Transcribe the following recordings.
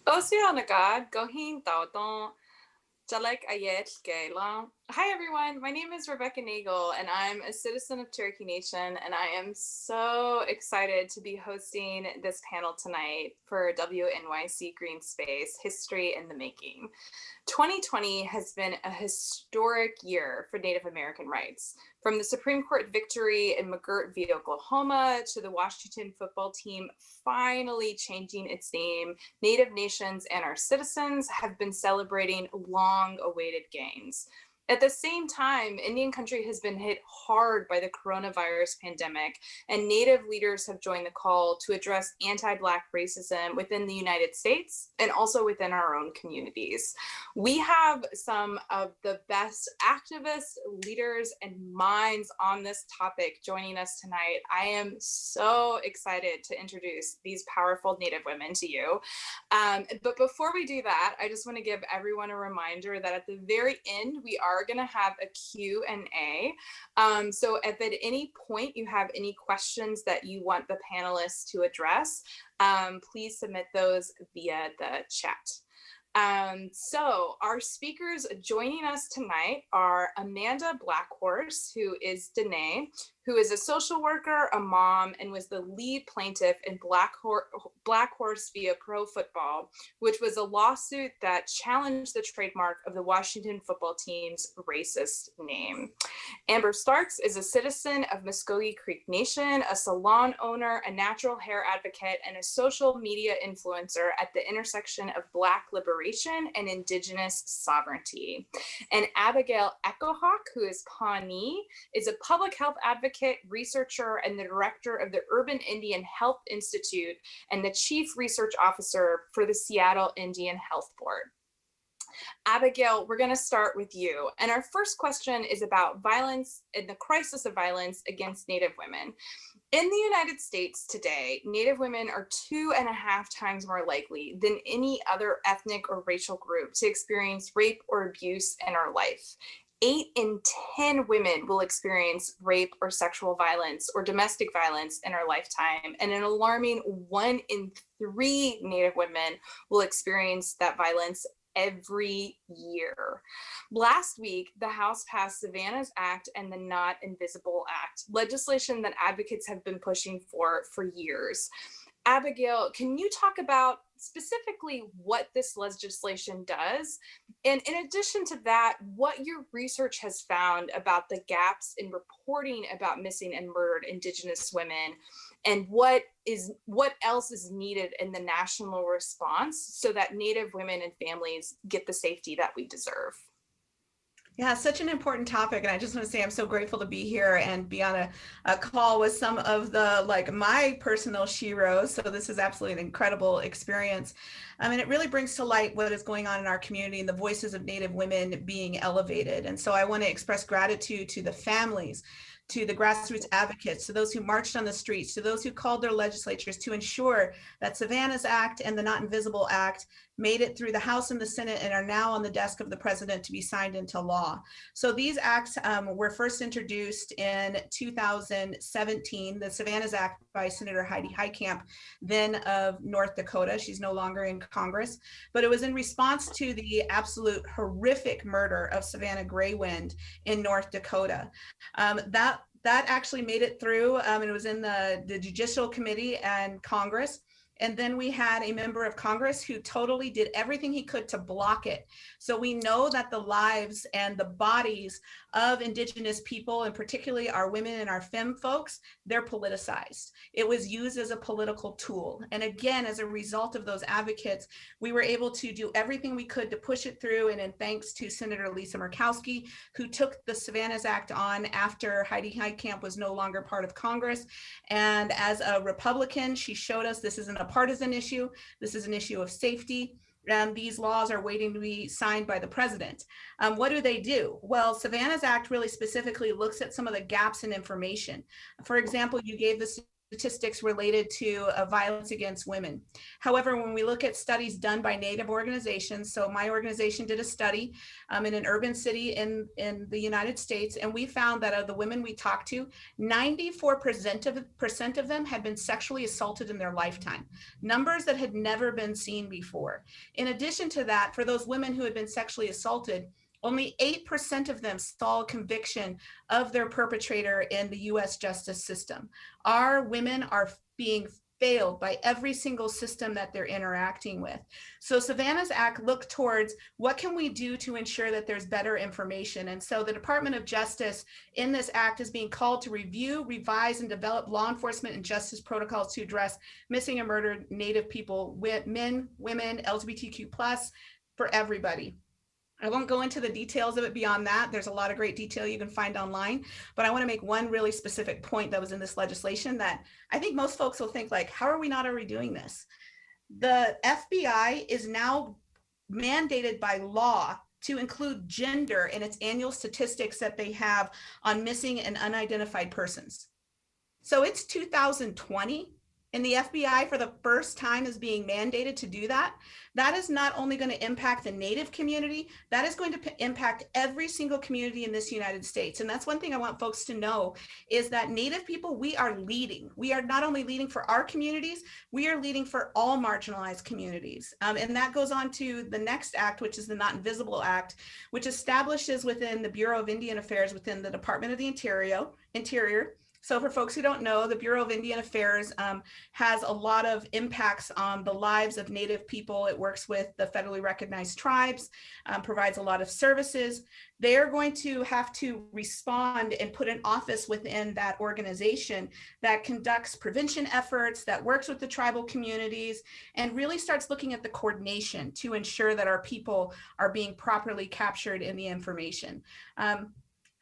Oseo nagad gohin taoton jalek ayet gayla. Hi everyone, my name is Rebecca Nagle and I'm a citizen of Cherokee Nation, and I am so excited to be hosting this panel tonight for WNYC Green Space History in the Making. 2020 has been a historic year for Native American rights. From the Supreme Court victory in McGirt v. Oklahoma to the Washington football team finally changing its name, Native nations and our citizens have been celebrating long-awaited gains. At the same time, Indian country has been hit hard by the coronavirus pandemic, and Native leaders have joined the call to address anti-Black racism within the United States and also within our own communities. We have some of the best activists, leaders, and minds on this topic joining us tonight. I am so excited to introduce these powerful Native women to you. But before we do that, I just want to give everyone a reminder that at the very end, we are going to have a Q&A. So if at any point you have any questions that you want the panelists to address, please submit those via the chat. So our speakers joining us tonight are Amanda Blackhorse, who is Danae, who is a social worker, a mom, and was the lead plaintiff in Blackhorse via Pro Football, which was a lawsuit that challenged the trademark of the Washington football team's racist name. Amber Starks is a citizen of Muskogee Creek Nation, a salon owner, a natural hair advocate, and a social media influencer at the intersection of Black liberation and Indigenous sovereignty. And Abigail Echohawk, who is Pawnee, is a public health advocate, researcher, and the director of the Urban Indian Health Institute and the chief research officer for the Seattle Indian Health Board. Abigail, we're going to start with you. And our first question is about violence and the crisis of violence against Native women. In the United States today, Native women are 2.5 times more likely than any other ethnic or racial group to experience rape or abuse in our life. 8 in 10 women will experience rape or sexual violence or domestic violence in our lifetime, and an alarming 1 in 3 Native women will experience that violence every year. Last week, the House passed Savannahs Act and the Not Invisible Act, legislation that advocates have been pushing for years. Abigail, can you talk about specifically what this legislation does? And in addition to that, what your research has found about the gaps in reporting about missing and murdered Indigenous women, and what else is needed in the national response so that Native women and families get the safety that we deserve? Yeah, such an important topic. And I just want to say I'm so grateful to be here and be on a call with some of the, my personal sheroes. So this is absolutely an incredible experience. And it really brings to light what is going on in our community and the voices of Native women being elevated. And so I want to express gratitude to the families, to the grassroots advocates, to those who marched on the streets, to those who called their legislatures to ensure that Savannahs Act and the Not Invisible Act made it through the House and the Senate and are now on the desk of the president to be signed into law. So these acts were first introduced in 2017, the Savannahs Act by Senator Heidi Heitkamp, then of North Dakota. She's no longer in Congress, but it was in response to the absolute horrific murder of Savannah Graywind in North Dakota. That actually made it through, and it was in the Judicial Committee and Congress. And then we had a member of Congress who totally did everything he could to block it. So we know that the lives and the bodies of Indigenous people, and particularly our women and our femme folks, they're politicized. It was used as a political tool. And again, as a result of those advocates, we were able to do everything we could to push it through. And in thanks to Senator Lisa Murkowski, who took the Savannahs Act on after Heidi Heitkamp was no longer part of Congress. And as a Republican, she showed us this isn't a partisan issue. This is an issue of safety. And these laws are waiting to be signed by the president. What do? Well, Savannahs Act really specifically looks at some of the gaps in information. For example, you gave the statistics related to violence against women. However, when we look at studies done by Native organizations, so my organization did a study in an urban city in the United States, and we found that of the women we talked to, 94% of them had been sexually assaulted in their lifetime, numbers that had never been seen before. In addition to that, for those women who had been sexually assaulted, only 8% of them saw a conviction of their perpetrator in the US justice system. Our women are being failed by every single system that they're interacting with. So Savannahs Act looked towards what can we do to ensure that there's better information. And so the Department of Justice in this act is being called to review, revise, and develop law enforcement and justice protocols to address missing and murdered Native people, men, women, LGBTQ+, for everybody. I won't go into the details of it beyond that. There's a lot of great detail you can find online, but I want to make one really specific point that was in this legislation that I think most folks will think like, how are we not already doing this? The FBI is now mandated by law to include gender in its annual statistics that they have on missing and unidentified persons. So it's 2020 and the FBI for the first time is being mandated to do that. That is not only going to impact the Native community, that is going to impact every single community in this United States. And that's one thing I want folks to know is that Native people, we are leading. We are not only leading for our communities, we are leading for all marginalized communities. And that goes on to the next act, which is the Not Invisible Act, which establishes within the Bureau of Indian Affairs within the Department of the Interior. So for folks who don't know, the Bureau of Indian Affairs has a lot of impacts on the lives of Native people. It works with the federally recognized tribes, provides a lot of services. They're going to have to respond and put an office within that organization that conducts prevention efforts, that works with the tribal communities, and really starts looking at the coordination to ensure that our people are being properly captured in the information.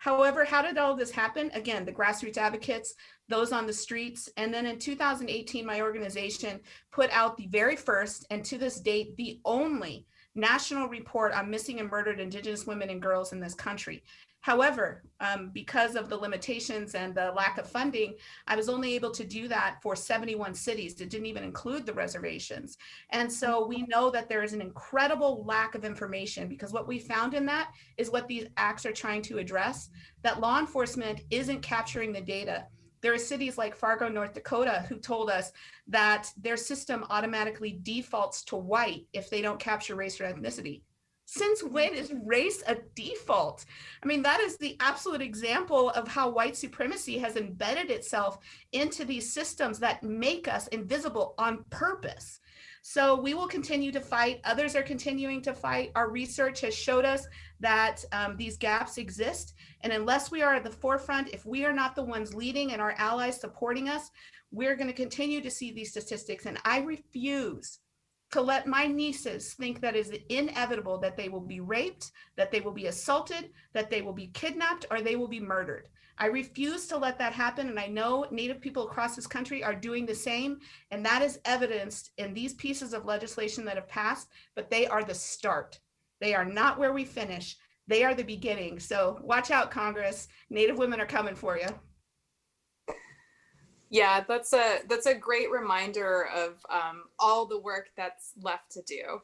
However, how did all this happen? Again, the grassroots advocates, those on the streets. And then in 2018, my organization put out the very first, and to this date, the only national report on missing and murdered Indigenous women and girls in this country. However, because of the limitations and the lack of funding, I was only able to do that for 71 cities. It didn't even include the reservations. And so we know that there is an incredible lack of information because what we found in that is what these acts are trying to address, that law enforcement isn't capturing the data. There are cities like Fargo, North Dakota, who told us that their system automatically defaults to white if they don't capture race or ethnicity. Since when is race a default? I mean, that is the absolute example of how white supremacy has embedded itself into these systems that make us invisible on purpose. So we will continue to fight. Others are continuing to fight. Our research has showed us that these gaps exist. And unless we are at the forefront, if we are not the ones leading and our allies supporting us, we're going to continue to see these statistics. And I refuse to let my nieces think that it is inevitable that they will be raped, that they will be assaulted, that they will be kidnapped, or they will be murdered. I refuse to let that happen. And I know Native people across this country are doing the same. And that is evidenced in these pieces of legislation that have passed, but they are the start. They are not where we finish. They are the beginning. So watch out, Congress. Native women are coming for you. Yeah, that's a great reminder of all the work that's left to do.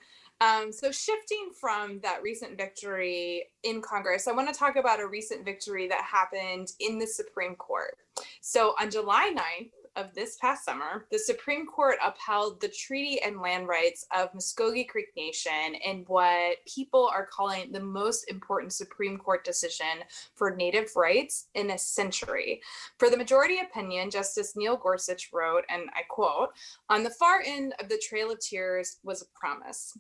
So shifting from that recent victory in Congress, I want to talk about a recent victory that happened in the Supreme Court. So on July 9th of this past summer, the Supreme Court upheld the treaty and land rights of Muskogee Creek Nation in what people are calling the most important Supreme Court decision for Native rights in a century. For the majority opinion, Justice Neil Gorsuch wrote, and I quote, "On the far end of the Trail of Tears was a promise.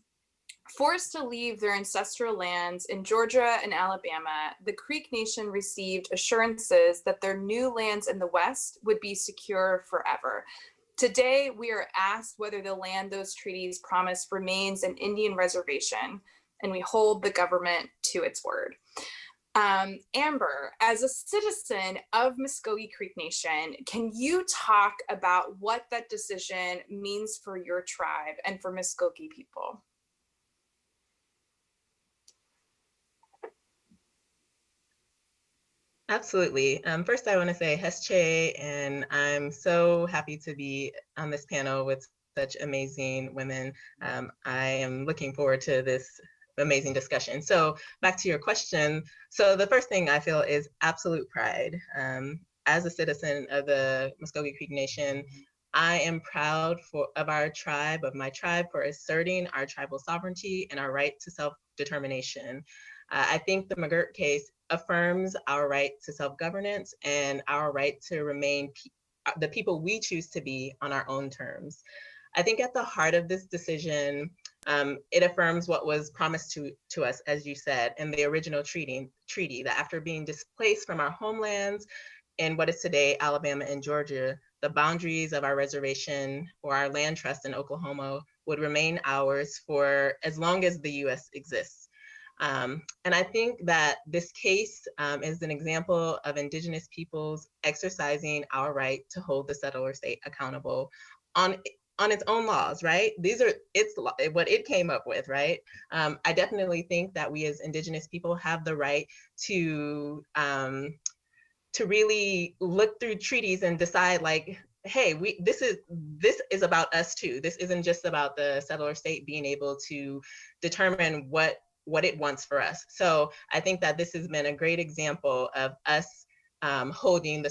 Forced to leave their ancestral lands in Georgia and Alabama, the Creek Nation received assurances that their new lands in the West would be secure forever. Today, we are asked whether the land those treaties promised remains an Indian reservation, and we hold the government to its word." Amber, as a citizen of Muskogee Creek Nation, can you talk about what that decision means for your tribe and for Muskogee people? Absolutely. First, I want to say Hesche, and I'm so happy to be on this panel with such amazing women. I am looking forward to this amazing discussion. So back to your question. So the first thing I feel is absolute pride. As a citizen of the Muskogee Creek Nation, I am proud of our tribe, of my tribe, for asserting our tribal sovereignty and our right to self-determination. I think the McGirt case affirms our right to self-governance and our right to remain the people we choose to be on our own terms. I think at the heart of this decision, it affirms what was promised to us, as you said, in the original treaty, that after being displaced from our homelands in what is today Alabama and Georgia, the boundaries of our reservation or our land trust in Oklahoma would remain ours for as long as the US exists. And I think that this case is an example of Indigenous peoples exercising our right to hold the settler state accountable on on its own laws, right? It's what it came up with, right? I definitely think that we as Indigenous people have the right to really look through treaties and decide, like, hey, this is about us too. This isn't just about the settler state being able to determine what it wants for us. So I think that this has been a great example of us holding the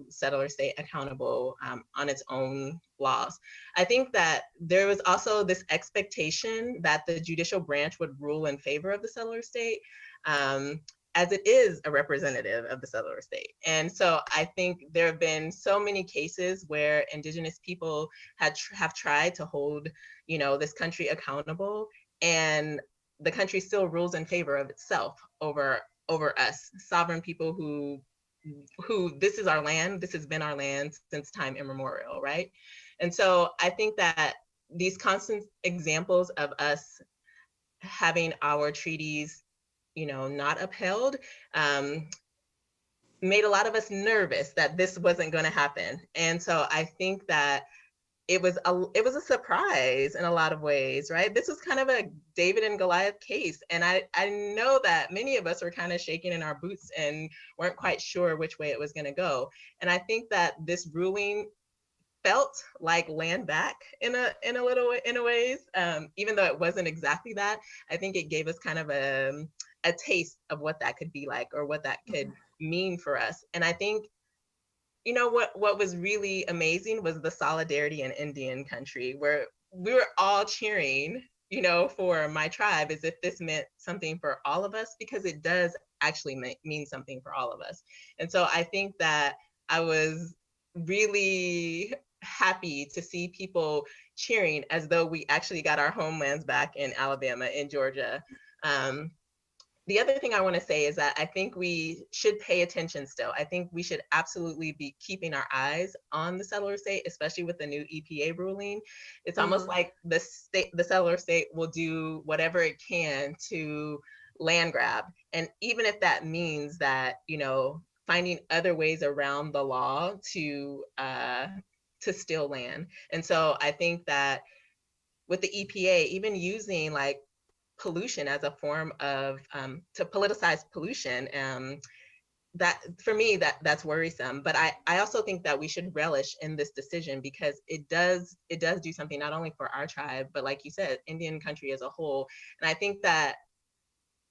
settler state accountable on its own laws. I think that there was also this expectation that the judicial branch would rule in favor of the settler state. As it is a representative of the settler state. And so I think there have been so many cases where Indigenous people have tried to hold, this country accountable, and the country still rules in favor of itself over us, sovereign people who this is our land, this has been our land since time immemorial, right? And so I think that these constant examples of us having our treaties not upheld, made a lot of us nervous that this wasn't going to happen. And so I think that it was a surprise in a lot of ways, right? This was kind of a David and Goliath case. And I know that many of us were kind of shaking in our boots and weren't quite sure which way it was going to go. And I think that this ruling felt like land back in a ways, even though it wasn't exactly that. I think it gave us kind of a taste of what that could be like, or what that could mean for us. And I think what was really amazing was the solidarity in Indian country, where we were all cheering for my tribe, as if this meant something for all of us, because it does actually mean something for all of us. And so I think that I was really happy to see people cheering as though we actually got our homelands back in Alabama and Georgia. The other thing I want to say is that I think we should pay attention still. I think we should absolutely be keeping our eyes on the settler state, especially with the new EPA ruling. It's almost like the settler state will do whatever it can to land grab. And even if that means that, finding other ways around the law to steal land. And so I think that with the EPA, even using like pollution as a form of to politicize pollution, that for me that's worrisome. But I also think that we should relish in this decision, because it does do something not only for our tribe, but like you said, Indian country as a whole. And I think that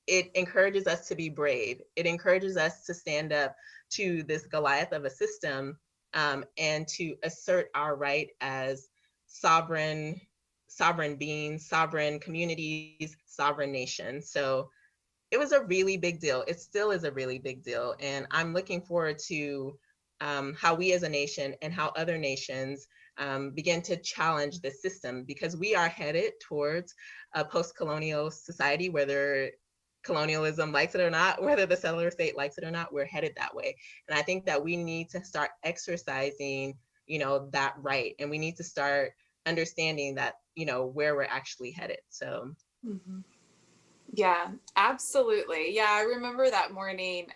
it encourages us to be brave. It encourages us to stand up to this Goliath of a system, and to assert our right as sovereign beings, sovereign communities, sovereign nations. So it was a really big deal. It still is a really big deal. And I'm looking forward to how we as a nation and how other nations begin to challenge this system, because we are headed towards a post-colonial society, whether colonialism likes it or not, whether the settler state likes it or not, we're headed that way. And I think that we need to start exercising, that right. And we need to start understanding that, where we're actually headed. So. Mm-hmm. Yeah, absolutely. Yeah, I remember that morning,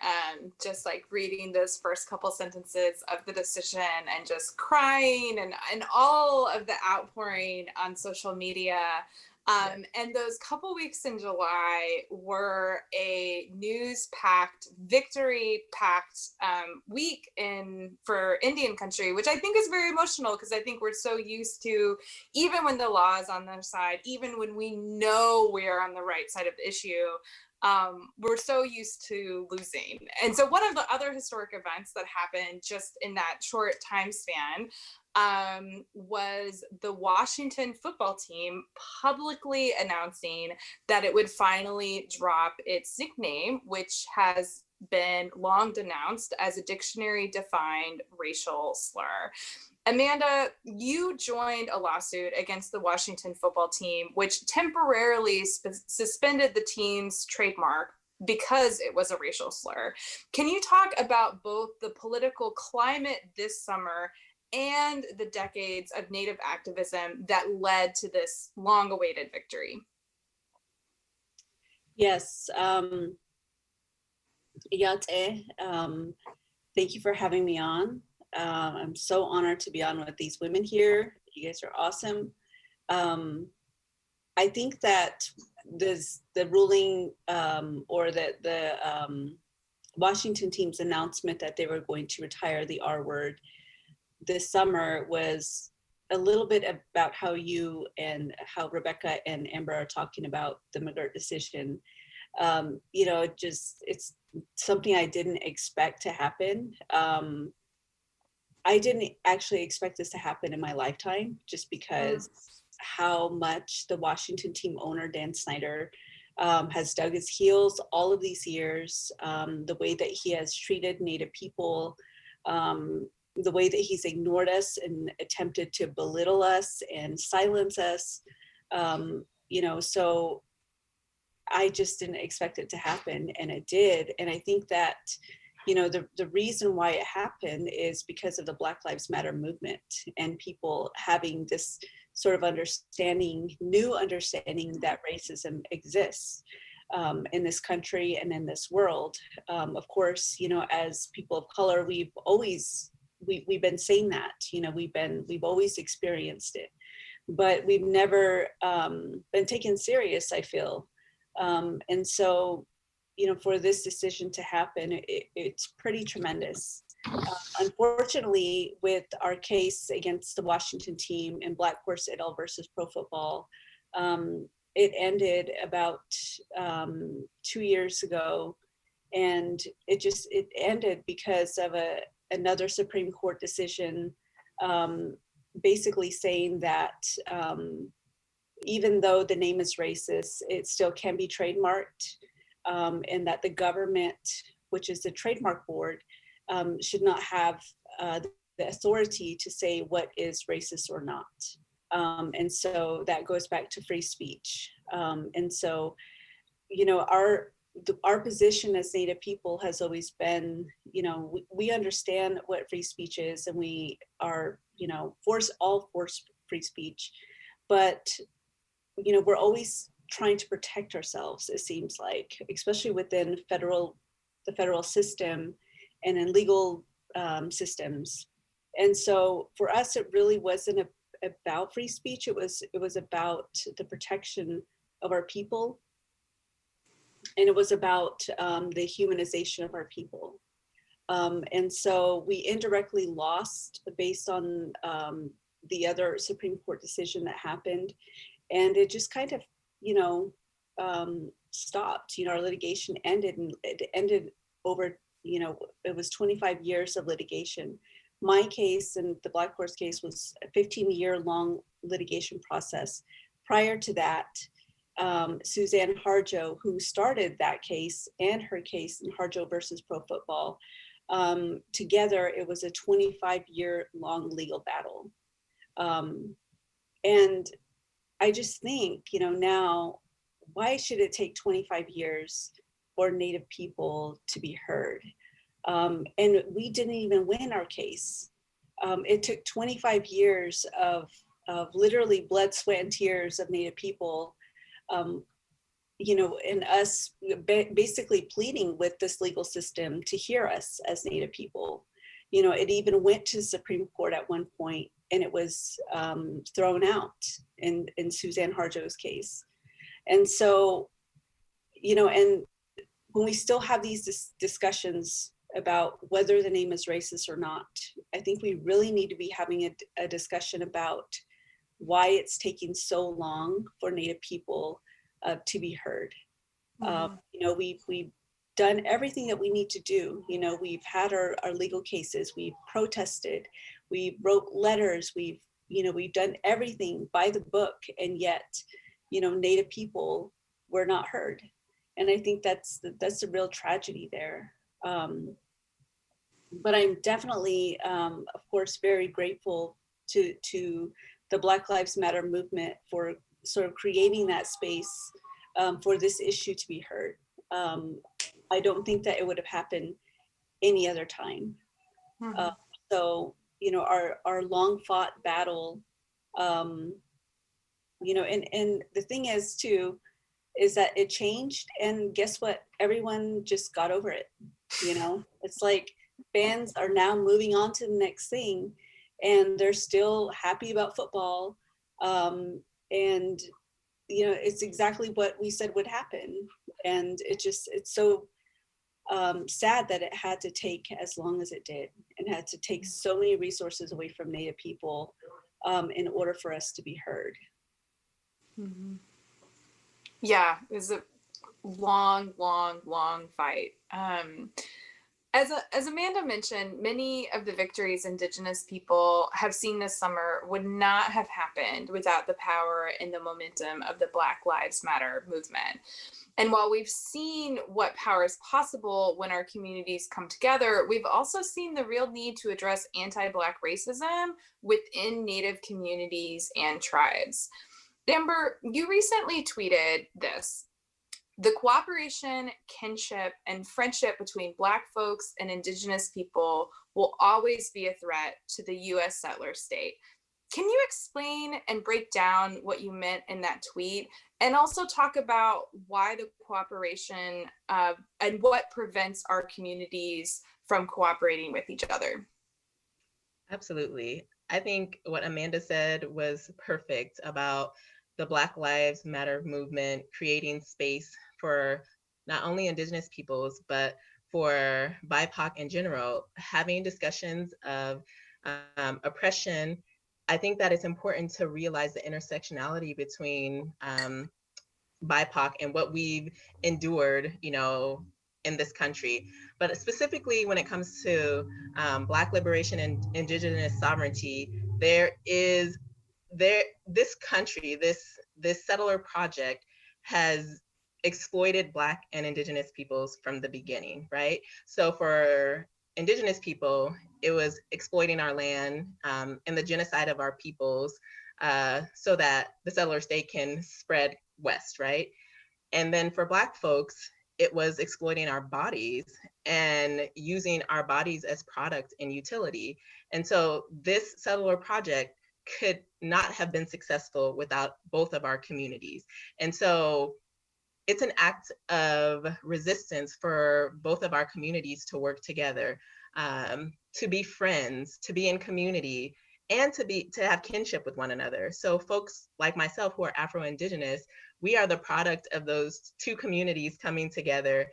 just like reading those first couple sentences of the decision and just crying, and all of the outpouring on social media. And those couple weeks in July were a news-packed, victory-packed week for Indian country, which I think is very emotional because I think we're so used to, even when the law is on their side, even when we know we're on the right side of the issue, we're so used to losing. And so one of the other historic events that happened just in that short time span was the Washington football team publicly announcing that it would finally drop its nickname, which has been long denounced as a dictionary-defined racial slur. Amanda, you joined a lawsuit against the Washington football team, which temporarily suspended the team's trademark because it was a racial slur. Can you talk about both the political climate this summer and the decades of Native activism that led to this long-awaited victory? Yes, Yate, thank you for having me on. I'm so honored to be on with these women here. You guys are awesome. I think that the ruling or the Washington team's announcement that they were going to retire the R word this summer was a little bit about how you and how Rebecca and Amber are talking about the McGirt decision. You know, it's something I didn't expect to happen. I didn't actually expect this to happen in my lifetime, just because how much the Washington team owner, Dan Snyder, has dug his heels all of these years, the way that he has treated Native people, the way that he's ignored us and attempted to belittle us and silence us. You know, so I just didn't expect it to happen, and it did. And I think that, you know, the reason why it happened is because of the Black Lives Matter movement and people having this sort of new understanding that racism exists in this country and in this world. Of course, you know, as people of color, we've been saying that, you know, we've always experienced it, but we've never been taken serious, I feel. And so, you know, for this decision to happen, it's pretty tremendous. Unfortunately, with our case against the Washington team in Black Horse et al. Versus Pro Football, it ended about 2 years ago, and it ended because of another Supreme Court decision, basically saying that even though the name is racist, it still can be trademarked, and that the government, which is the trademark board, should not have the authority to say what is racist or not. And so that goes back to free speech. And so, you know, our position as Native people has always been, you know, we understand what free speech is, and we are, you know, for free speech, but, you know, we're always trying to protect ourselves, it seems like, especially within the federal system and in legal systems. And so for us, it really wasn't about free speech. It was about the protection of our people, and it was about the humanization of our people. And so we indirectly lost based on the other Supreme Court decision that happened. And it just kind of, you know, stopped. You know, our litigation ended, and it ended over, you know, it was 25 years of litigation. My case and the Black Horse case was a 15-year-long litigation process. Prior to that, Suzanne Harjo, who started that case and her case in Harjo versus Pro Football, together, it was a 25-year-long legal battle. And I just think, you know, now, why should it take 25 years for Native people to be heard? And we didn't even win our case. It took 25 years of literally blood, sweat, and tears of Native people, you know, and us basically pleading with this legal system to hear us as Native people. You know, it even went to the Supreme Court at one point, and it was thrown out in Suzanne Harjo's case. And so, you know, and when we still have these discussions about whether the name is racist or not, I think we really need to be having a discussion about why it's taking so long for Native people to be heard. You know, we've done everything that we need to do. You know, we've had our legal cases, we've protested, we wrote letters, we've done everything by the book, and yet, you know, Native people were not heard. And I think that's the real tragedy there. But I'm definitely, of course, very grateful to the Black Lives Matter movement for sort of creating that space for this issue to be heard. I don't think that it would have happened any other time. So, you know, our long fought battle, you know, and the thing is too, is that it changed, and guess what? Everyone just got over it. You know, it's like fans are now moving on to the next thing, and they're still happy about football. And you know, it's exactly what we said would happen. And it's so sad that it had to take as long as it did, and had to take so many resources away from Native people in order for us to be heard. Yeah, it was a long fight. As Amanda mentioned, many of the victories Indigenous people have seen this summer would not have happened without the power and the momentum of the Black Lives Matter movement. And while we've seen what power is possible when our communities come together, we've also seen the real need to address anti-Black racism within Native communities and tribes. Amber, you recently tweeted this: the cooperation, kinship, and friendship between Black folks and Indigenous people will always be a threat to the U.S. settler state. Can you explain and break down what you meant in that tweet, and also talk about why the cooperation and what prevents our communities from cooperating with each other? Absolutely. I think what Amanda said was perfect about the Black Lives Matter movement creating space for not only Indigenous peoples, but for BIPOC in general, having discussions of oppression. I think that it's important to realize the intersectionality between BIPOC and what we've endured, you know, in this country. But specifically when it comes to Black liberation and Indigenous sovereignty, this country, this settler project has exploited Black and Indigenous peoples from the beginning, right? So for Indigenous people, it was exploiting our land and the genocide of our peoples so that the settler state can spread west, right? And then for Black folks, it was exploiting our bodies and using our bodies as product and utility. And so this settler project could not have been successful without both of our communities. And so it's an act of resistance for both of our communities to work together, to be friends, to be in community, and to have kinship with one another. So folks like myself who are Afro-Indigenous, we are the product of those two communities coming together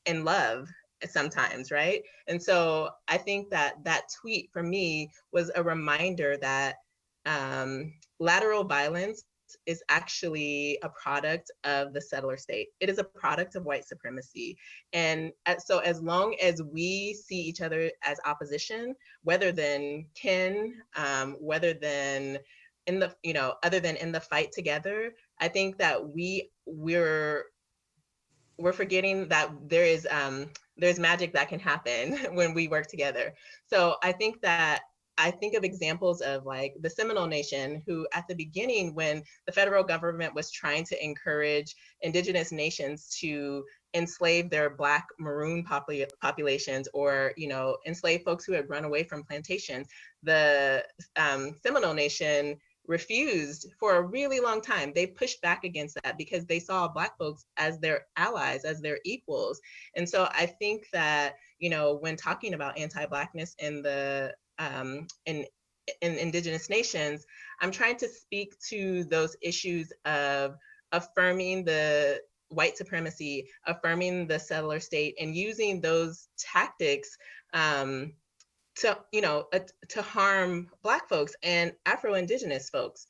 in love sometimes, right? And so I think that tweet for me was a reminder that lateral violence is actually a product of the settler state. It is a product of white supremacy. And so as long as we see each other as opposition, whether than kin, whether than in the, you know, other than in the fight together, I think that we're forgetting that there's magic that can happen when we work together. So I think of examples of like the Seminole Nation, who at the beginning, when the federal government was trying to encourage Indigenous nations to enslave their Black maroon populations, or, you know, enslave folks who had run away from plantations, the Seminole Nation refused for a really long time. They pushed back against that because they saw Black folks as their allies, as their equals. And so I think that, you know, when talking about anti-Blackness in the in indigenous nations, I'm trying to speak to those issues of affirming the white supremacy, affirming the settler state, and using those tactics to, to harm Black folks and Afro-Indigenous folks.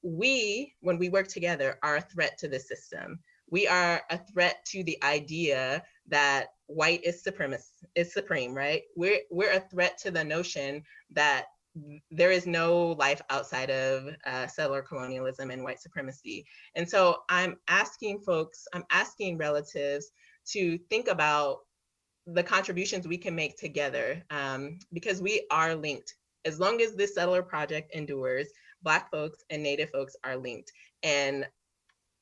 When we work together, are a threat to the system. We are a threat to the idea that white is supreme, right? We're a threat to the notion that there is no life outside of settler colonialism and white supremacy. And so I'm asking relatives to think about the contributions we can make together, because we are linked. As long as this settler project endures, Black folks and Native folks are linked. And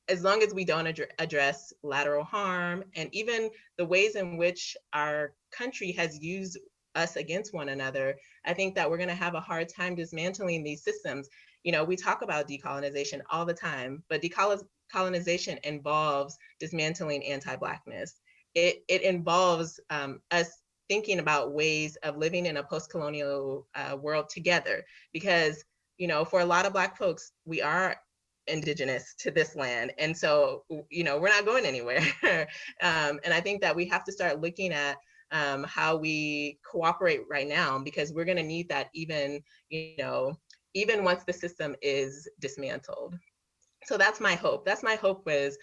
as long as we don't address lateral harm and even the ways in which our country has used us against one another, I think that we're going to have a hard time dismantling these systems. We talk about decolonization all the time, but decolonization involves dismantling anti-Blackness. It involves us thinking about ways of living in a post-colonial world together, because for a lot of Black folks, we are indigenous to this land, and so we're not going anywhere. And I think that we have to start looking at how we cooperate right now, because we're going to need that even once the system is dismantled. So that's my hope. My hope was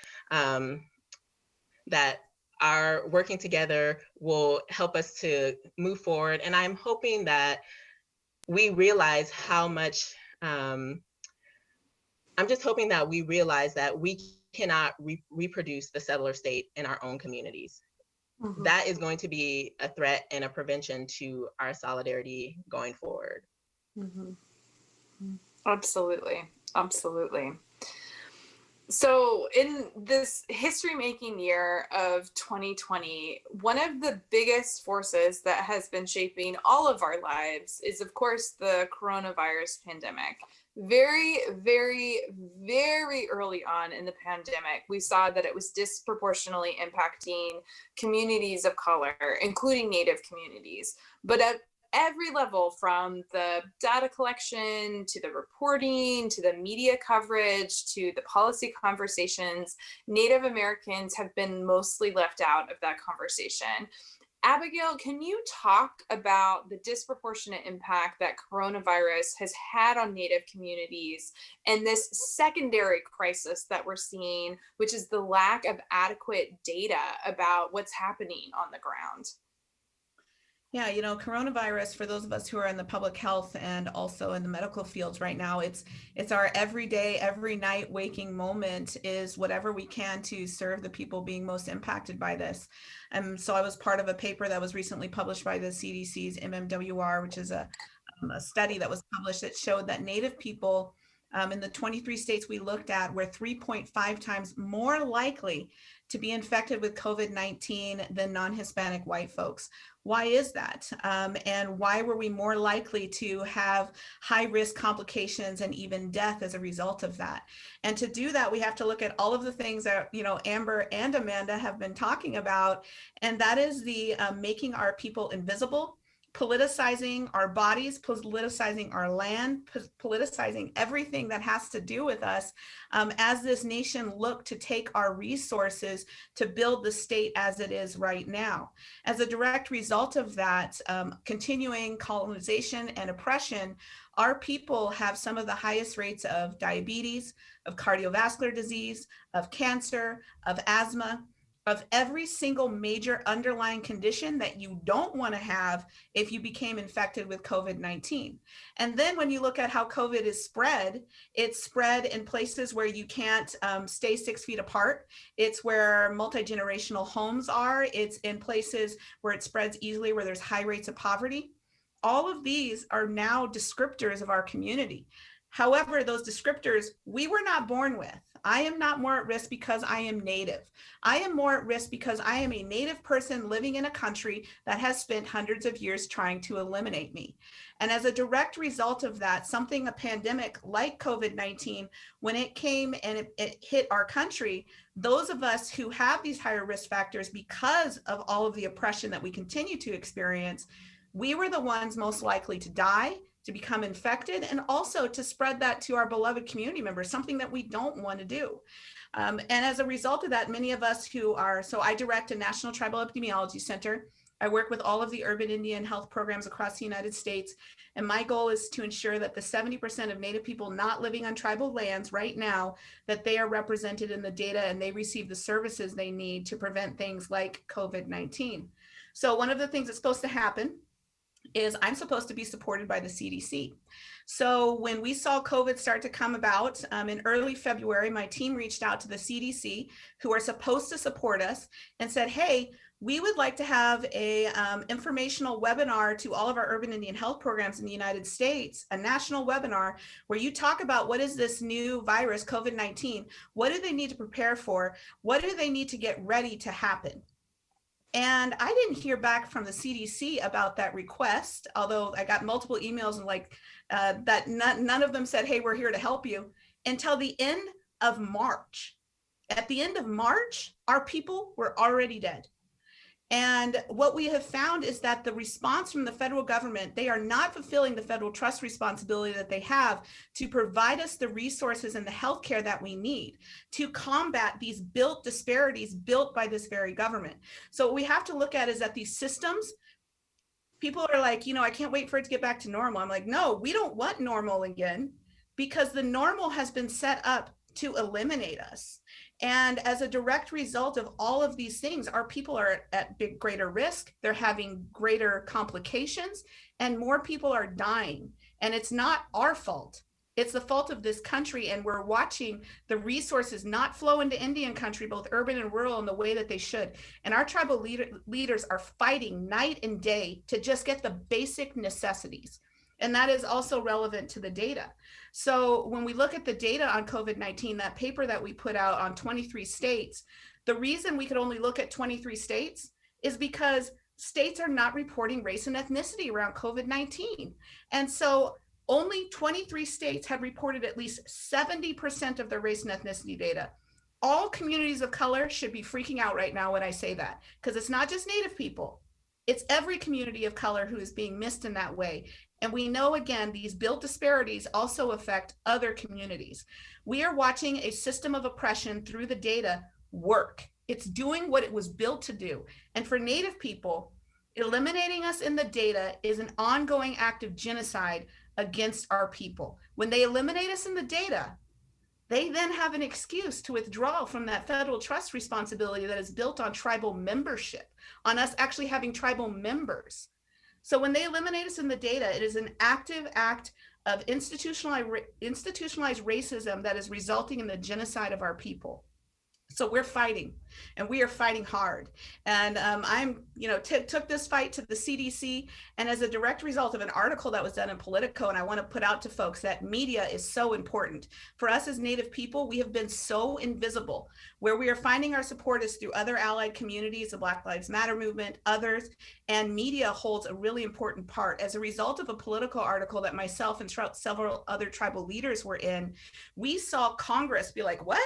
that our working together will help us to move forward. And I'm hoping that we realize how much, I'm just hoping that we realize that we cannot reproduce the settler state in our own communities. Mm-hmm. That is going to be a threat and a prevention to our solidarity going forward. Mm-hmm. Absolutely. Absolutely. So in this history-making year of 2020, one of the biggest forces that has been shaping all of our lives is, of course, the coronavirus pandemic. Very, very, very early on in the pandemic, we saw that it was disproportionately impacting communities of color, including Native communities. But at every level, from the data collection to the reporting to the media coverage to the policy conversations, Native Americans have been mostly left out of that conversation. Abigail, can you talk about the disproportionate impact that coronavirus has had on Native communities and this secondary crisis that we're seeing, which is the lack of adequate data about what's happening on the ground? Yeah, coronavirus, for those of us who are in the public health and also in the medical fields right now, it's our everyday, every night waking moment is whatever we can to serve the people being most impacted by this. So I was part of a paper that was recently published by the CDC's MMWR, which is a study that was published that showed that Native people in the 23 states we looked at were 3.5 times more likely to be infected with COVID-19 than non-Hispanic white folks. Why is that? And why were we more likely to have high-risk complications and even death as a result of that? And to do that, we have to look at all of the things that, Amber and Amanda have been talking about, and that is the making our people invisible, politicizing our bodies, politicizing our land, politicizing everything that has to do with us as this nation look to take our resources to build the state as it is right now. As a direct result of that, continuing colonization and oppression, our people have some of the highest rates of diabetes, of cardiovascular disease, of cancer, of asthma, of every single major underlying condition that you don't want to have if you became infected with COVID-19. And then when you look at how COVID is spread, it's spread in places where you can't stay 6 feet apart. It's where multi-generational homes are. It's in places where it spreads easily, where there's high rates of poverty. All of these are now descriptors of our community. However, those descriptors we were not born with. I am not more at risk because I am Native. I am more at risk because I am a Native person living in a country that has spent hundreds of years trying to eliminate me. And as a direct result of that, a pandemic like COVID-19, when it came and it hit our country, those of us who have these higher risk factors because of all of the oppression that we continue to experience, we were the ones most likely to die, to become infected, and also to spread that to our beloved community members, something that we don't want to do. And as a result of that, many of us so I direct a National Tribal Epidemiology Center. I work with all of the urban Indian health programs across the United States. And my goal is to ensure that the 70% of Native people not living on tribal lands right now, that they are represented in the data and they receive the services they need to prevent things like COVID-19. So one of the things that's supposed to happen is I'm supposed to be supported by the CDC. So when we saw COVID start to come about in early February, my team reached out to the CDC, who are supposed to support us, and said, hey, we would like to have a informational webinar to all of our urban Indian health programs in the United States, a national webinar where you talk about what is this new virus, COVID-19, what do they need to prepare for, what do they need to get ready to happen? And I didn't hear back from the CDC about that request, although I got multiple emails and that none of them said, hey, we're here to help you, until the end of March. At the end of March, our people were already dead. And what we have found is that the response from the federal government, they are not fulfilling the federal trust responsibility that they have to provide us the resources and the healthcare that we need to combat these built disparities built by this very government. So what we have to look at is that these systems, people are like, I can't wait for it to get back to normal. I'm like, no, we don't want normal again, because the normal has been set up to eliminate us. And as a direct result of all of these things, our people are at greater risk. They're having greater complications, and more people are dying. And it's not our fault. It's the fault of this country. And we're watching the resources not flow into Indian country, both urban and rural, in the way that they should. And our tribal leaders are fighting night and day to just get the basic necessities. And that is also relevant to the data. So when we look at the data on COVID-19, that paper that we put out on 23 states, the reason we could only look at 23 states is because states are not reporting race and ethnicity around COVID-19. And so only 23 states have reported at least 70% of their race and ethnicity data. All communities of color should be freaking out right now when I say that, because it's not just Native people. It's every community of color who is being missed in that way. And we know, again, these built disparities also affect other communities. We are watching a system of oppression through the data work. It's doing what it was built to do. And for Native people, eliminating us in the data is an ongoing act of genocide against our people. When they eliminate us in the data, they then have an excuse to withdraw from that federal trust responsibility that is built on tribal membership, on us actually having tribal members. So when they eliminate us in the data, it is an active act of institutionalized racism that is resulting in the genocide of our people. So we're fighting, and we are fighting hard. And took this fight to the CDC, and as a direct result of an article that was done in Politico, and I want to put out to folks that media is so important. For us as Native people, we have been so invisible. Where we are finding our support is through other allied communities, the Black Lives Matter movement, others, and media holds a really important part. As a result of a Politico article that myself and several other tribal leaders were in, we saw Congress be like, what?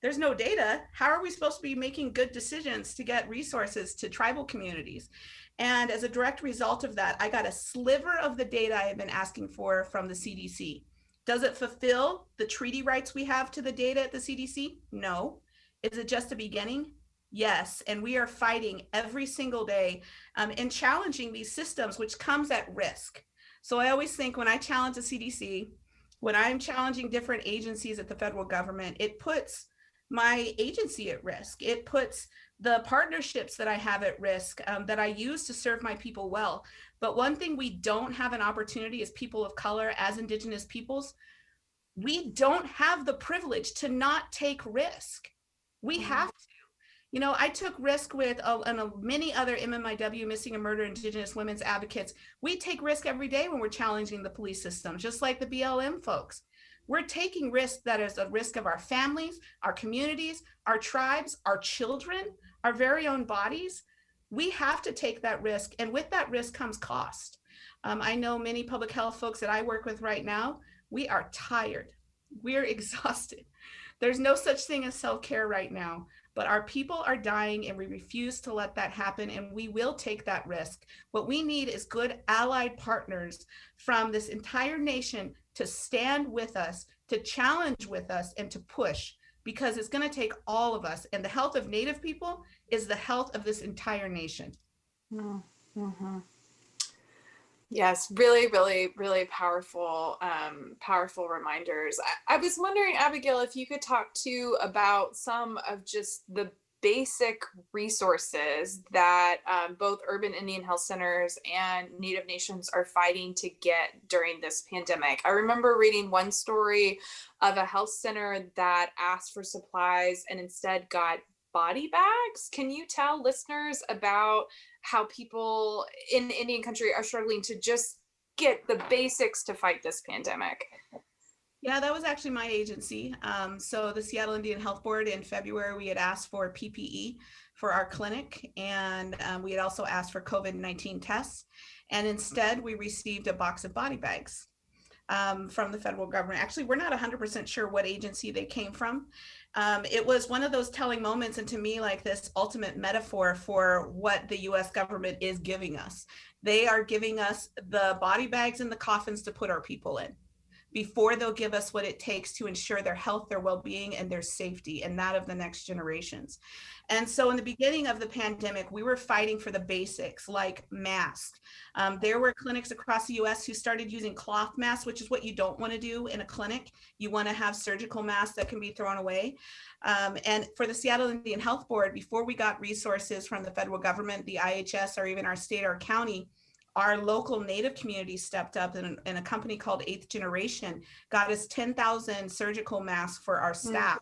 There's no data. How are we supposed to be making good decisions to get resources to tribal communities? And as a direct result of that, I got a sliver of the data I have been asking for from the CDC. Does it fulfill the treaty rights we have to the data at the CDC? No. Is it just a beginning? Yes. And we are fighting every single day and challenging these systems, which comes at risk. So I always think when I challenge the CDC, when I'm challenging different agencies at the federal government, it puts my agency at risk. It puts the partnerships that I have at risk, that I use to serve my people well. But one thing we don't have an opportunity as people of color, as Indigenous peoples, we don't have the privilege to not take risk. We have to. I took risk with many other MMIW, missing and murder Indigenous women's advocates. We take risk every day when we're challenging the police system, just like the BLM folks. We're taking risk that is a risk of our families, our communities, our tribes, our children, our very own bodies. We have to take that risk. And with that risk comes cost. I know many public health folks that I work with right now, we are tired. We're exhausted. There's no such thing as self-care right now. but our people are dying and we refuse to let that happen, and we will take that risk. What we need is good allied partners from this entire nation to stand with us, to challenge with us, and to push, because it's going to take all of us. And the health of Native people is the health of this entire nation. Mm-hmm. Yes, really, really, really powerful, powerful reminders. I was wondering, Abigail, if you could talk too about some of just the basic resources that both urban Indian health centers and Native nations are fighting to get during this pandemic. I remember reading one story of a health center that asked for supplies and instead got body bags. Can you tell listeners about how people in Indian country are struggling to just get the basics to fight this pandemic? Yeah, that was actually my agency. So the Seattle Indian Health Board, in February, we had asked for PPE for our clinic, and we had also asked for COVID-19 tests. And instead, we received a box of body bags from the federal government. Actually, we're not 100% sure what agency they came from. It was one of those telling moments, and to me, like this ultimate metaphor for what the US government is giving us. They are giving us the body bags and the coffins to put our people in before they'll give us what it takes to ensure their health, their well-being, and their safety, and that of the next generations. And so in the beginning of the pandemic, we were fighting for the basics like masks. There were clinics across the US who started using cloth masks, which is what you don't want to do in a clinic. You want to have surgical masks that can be thrown away. And for the Seattle Indian Health Board, before we got resources from the federal government, the IHS, or even our state or county, our local Native community stepped up, and a company called Eighth Generation got us 10,000 surgical masks for our staff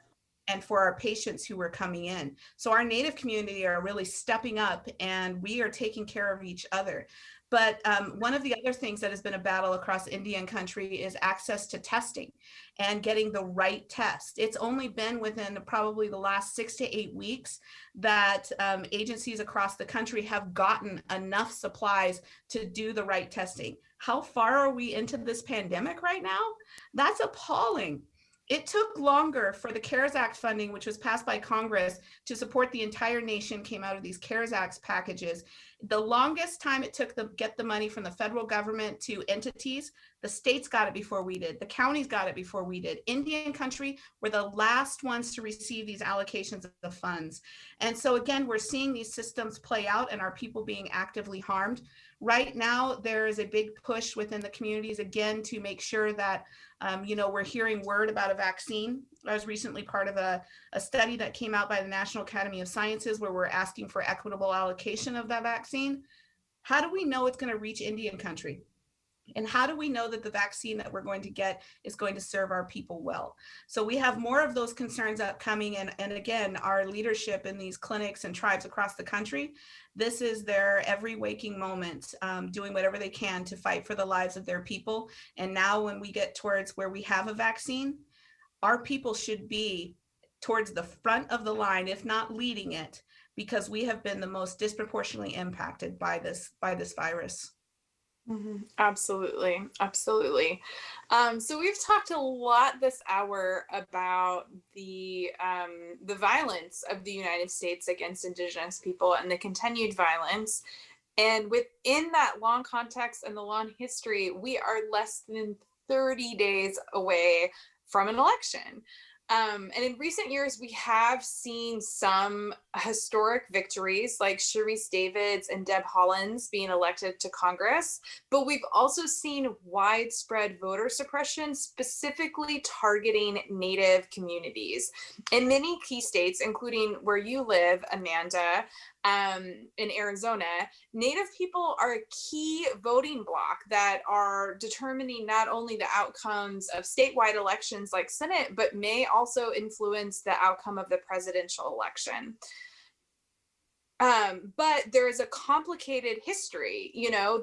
and for our patients who were coming in. So our Native community are really stepping up, and we are taking care of each other. But one of the other things that has been a battle across Indian country is access to testing and getting the right test. It's only been within probably the last 6 to 8 weeks that agencies across the country have gotten enough supplies to do the right testing. How far are we into this pandemic right now? That's appalling. It took longer for the CARES Act funding, which was passed by Congress to support the entire nation, came out of these CARES Act packages. The longest time it took to get the money from the federal government to entities, the states got it before we did. The counties got it before we did. Indian country were the last ones to receive these allocations of funds. And so again, we're seeing these systems play out and our people being actively harmed. Right now, there is a big push within the communities, again, to make sure that we're hearing word about a vaccine. I was recently part of a study that came out by the National Academy of Sciences where we're asking for equitable allocation of that vaccine. How do we know it's going to reach Indian country? And how do we know that the vaccine that we're going to get is going to serve our people well? So we have more of those concerns upcoming. And again, our leadership in these clinics and tribes across the country, this is their every waking moment, doing whatever they can to fight for the lives of their people. And now when we get towards where we have a vaccine, our people should be towards the front of the line, if not leading it, because we have been the most disproportionately impacted by this virus. Mm-hmm. Absolutely. Absolutely. So we've talked a lot this hour about the violence of the United States against Indigenous people and the continued violence. And within that long context and the long history, we are less than 30 days away from an election. And in recent years, we have seen some historic victories like Sharice Davids and Deb Hollins being elected to Congress, but we've also seen widespread voter suppression, specifically targeting Native communities. In many key states, including where you live, Amanda, in Arizona, Native people are a key voting bloc that are determining not only the outcomes of statewide elections like Senate, but may also influence the outcome of the presidential election. But there is a complicated history.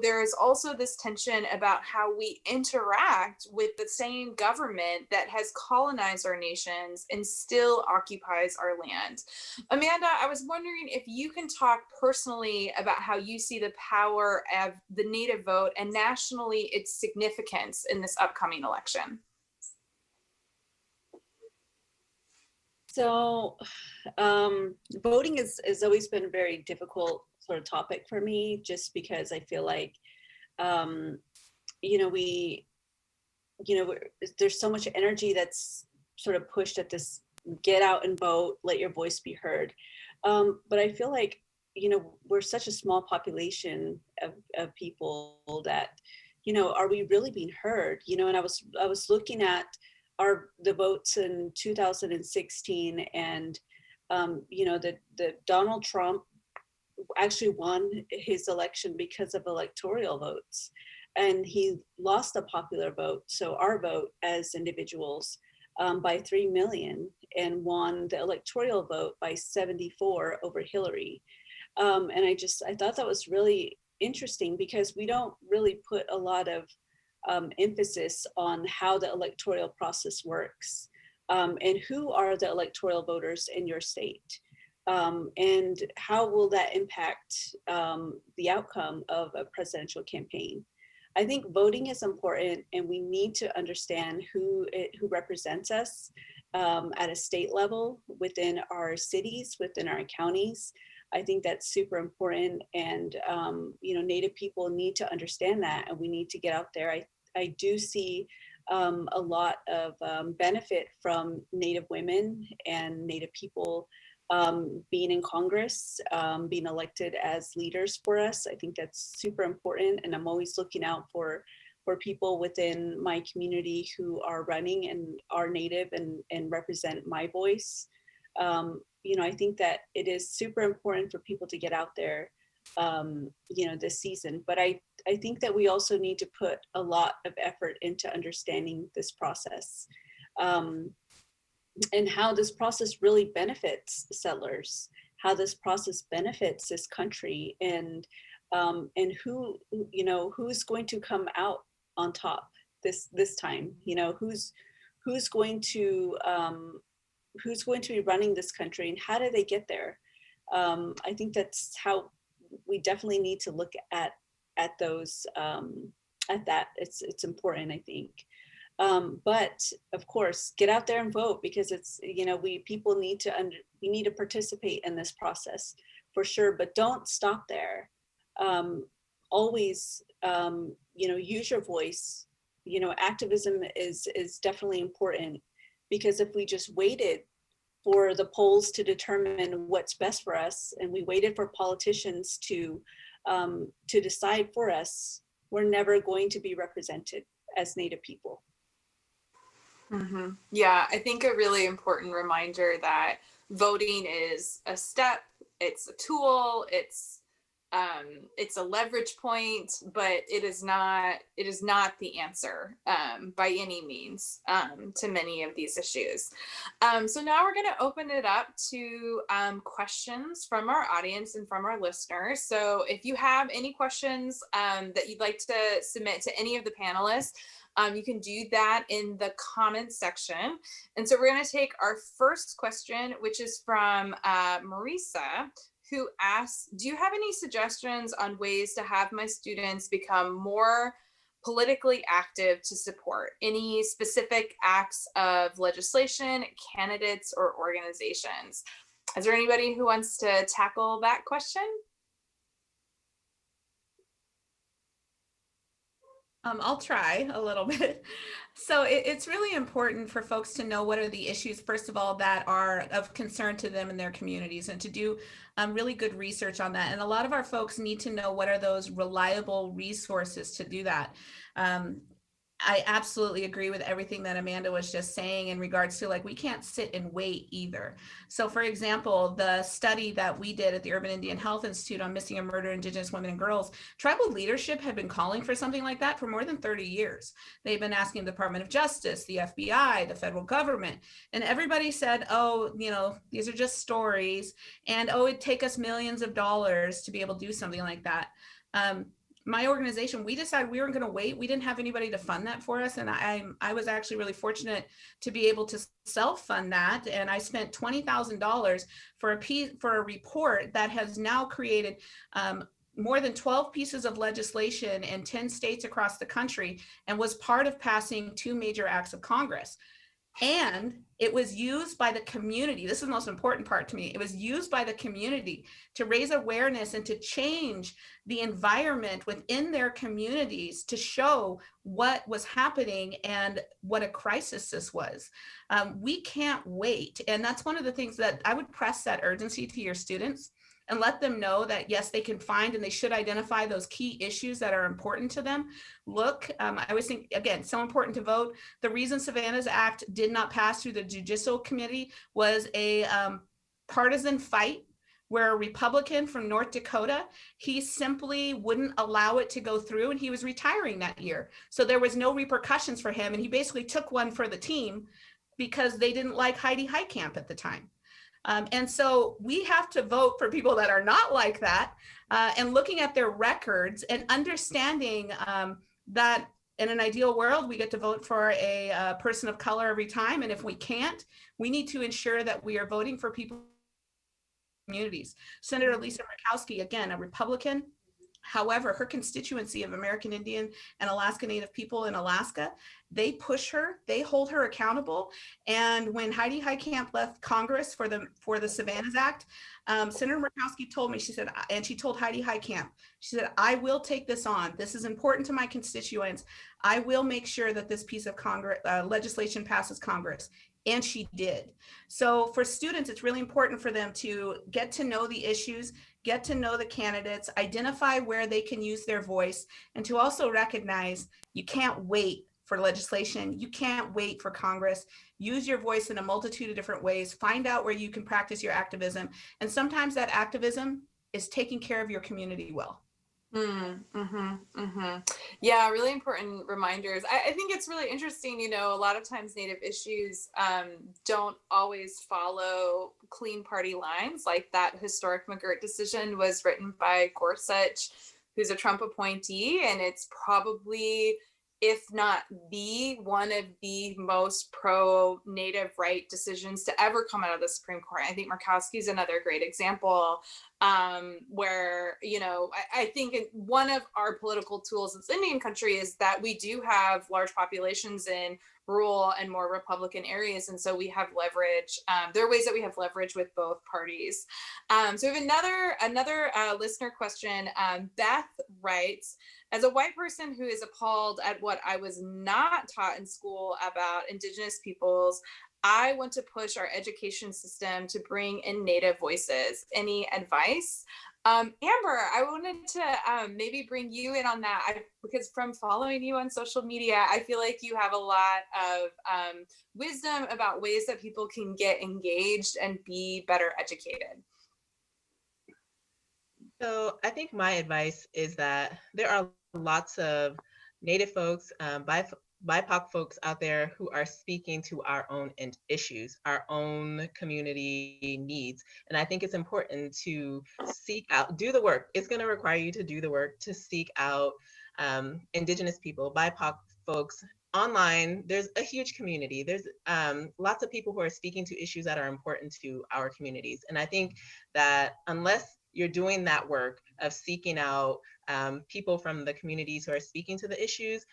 There is also this tension about how we interact with the same government that has colonized our nations and still occupies our land. Amanda, I was wondering if you can talk personally about how you see the power of the Native vote and nationally its significance in this upcoming election. So voting has always been a very difficult sort of topic for me, just because I feel like, you know, there's so much energy that's sort of pushed at this, get out and vote, let your voice be heard. But I feel like, we're such a small population of people that, are we really being heard? And I was looking at the votes in 2016, and the Donald Trump actually won his election because of electoral votes, and he lost the popular vote, so our vote as individuals, by 3 million, and won the electoral vote by 74 over Hillary. And I thought that was really interesting, because we don't really put a lot of emphasis on how the electoral process works, and who are the electoral voters in your state, and how will that impact the outcome of a presidential campaign. I think voting is important, and we need to understand who represents us at a state level, within our cities, within our counties. I think that's super important, and Native people need to understand that, and we need to get out there. I do see a lot of benefit from Native women and Native people being in Congress, being elected as leaders for us. I think that's super important, and I'm always looking out for people within my community who are running and are Native and represent my voice. I think that it is super important for people to get out there, this season. But I think that we also need to put a lot of effort into understanding this process, and how this process really benefits settlers, how this process benefits this country, and who's going to come out on top this time. Who's going to be running this country, and how do they get there? I think that's how we definitely need to look at those, at that. It's important, I think. But of course, get out there and vote, because it's, we need to participate in this process for sure, but don't stop there. Always, use your voice. Activism is definitely important, because if we just waited for the polls to determine what's best for us, and we waited for politicians to decide for us, we're never going to be represented as Native people. Mm-hmm. Yeah, I think a really important reminder that voting is a step, it's a tool, it's a leverage point, but it is not the answer by any means to many of these issues. So now we're going to open it up to questions from our audience and from our listeners. So if you have any questions that you'd like to submit to any of the panelists, you can do that in the comments section. And so we're going to take our first question, which is from Marisa, who asks, do you have any suggestions on ways to have my students become more politically active to support any specific acts of legislation, candidates, or organizations? Is there anybody who wants to tackle that question? I'll try a little bit. So it's really important for folks to know what are the issues, first of all, that are of concern to them and their communities, and to do really good research on that. And a lot of our folks need to know what are those reliable resources to do that. I absolutely agree with everything that Amanda was just saying in regards to, like, we can't sit and wait either. So for example, the study that we did at the Urban Indian Health Institute on missing and murdered Indigenous women and girls, tribal leadership had been calling for something like that for more than 30 years. They've been asking the Department of Justice, the FBI, the federal government, and everybody said, oh, these are just stories, and it'd take us millions of dollars to be able to do something like that. My organization, we decided we weren't going to wait. We didn't have anybody to fund that for us. And I was actually really fortunate to be able to self-fund that. And I spent $20,000 for a report that has now created more than 12 pieces of legislation in 10 states across the country, and was part of passing 2 major acts of Congress. And it was used by the community. This is the most important part to me. It was used by the community to raise awareness and to change the environment within their communities to show what was happening and what a crisis this was. We can't wait. And that's one of the things that I would press that urgency to your students and let them know that, yes, they can find and they should identify those key issues that are important to them. Look, I always think, again, so important to vote. The reason Savannahs Act did not pass through the Judicial Committee was a partisan fight where a Republican from North Dakota, he simply wouldn't allow it to go through, and he was retiring that year. So there was no repercussions for him, and he basically took one for the team because they didn't like Heidi Heitkamp at the time. And so we have to vote for people that are not like that, and looking at their records and understanding that in an ideal world, we get to vote for a person of color every time. And if we can't, we need to ensure that we are voting for people in communities. Senator Lisa Murkowski, again, a Republican. However, her constituency of American Indian and Alaska Native people in Alaska, they push her, they hold her accountable. And when Heidi Heitkamp left Congress for the Savannahs Act, Senator Murkowski told me, she said, and she told Heidi Heitkamp, she said, I will take this on. This is important to my constituents. I will make sure that this piece of Congress legislation passes Congress. And she did. So for students, it's really important for them to get to know the issues, get to know the candidates, identify where they can use their voice, and to also recognize you can't wait for legislation. You can't wait for Congress. Use your voice in a multitude of different ways. Find out where you can practice your activism. And sometimes that activism is taking care of your community well. Yeah, really important reminders. I think it's really interesting, you know, a lot of times Native issues don't always follow clean party lines. Like that historic McGirt decision was written by Gorsuch, who's a Trump appointee, and it's probably, if not the one of the most pro-Native right decisions to ever come out of the Supreme Court. I think Murkowski is another great example where, you know, I think one of our political tools as Indian country is that we do have large populations in rural and more Republican areas. And so we have leverage. There are ways that we have leverage with both parties. So we have another listener question. Beth writes, as a white person who is appalled at what I was not taught in school about Indigenous peoples, I want to push our education system to bring in Native voices. Any advice? Amber, I wanted to maybe bring you in on that because from following you on social media, I feel like you have a lot of wisdom about ways that people can get engaged and be better educated. So I think my advice is that there are lots of Native folks, BIPOC folks out there who are speaking to our own issues, our own community needs. And I think it's important to seek out, do the work. It's going to require you to do the work to seek out Indigenous people, BIPOC folks online. There's a huge community. There's lots of people who are speaking to issues that are important to our communities. And I think that unless you're doing that work of seeking out people from the communities who are speaking to the issues,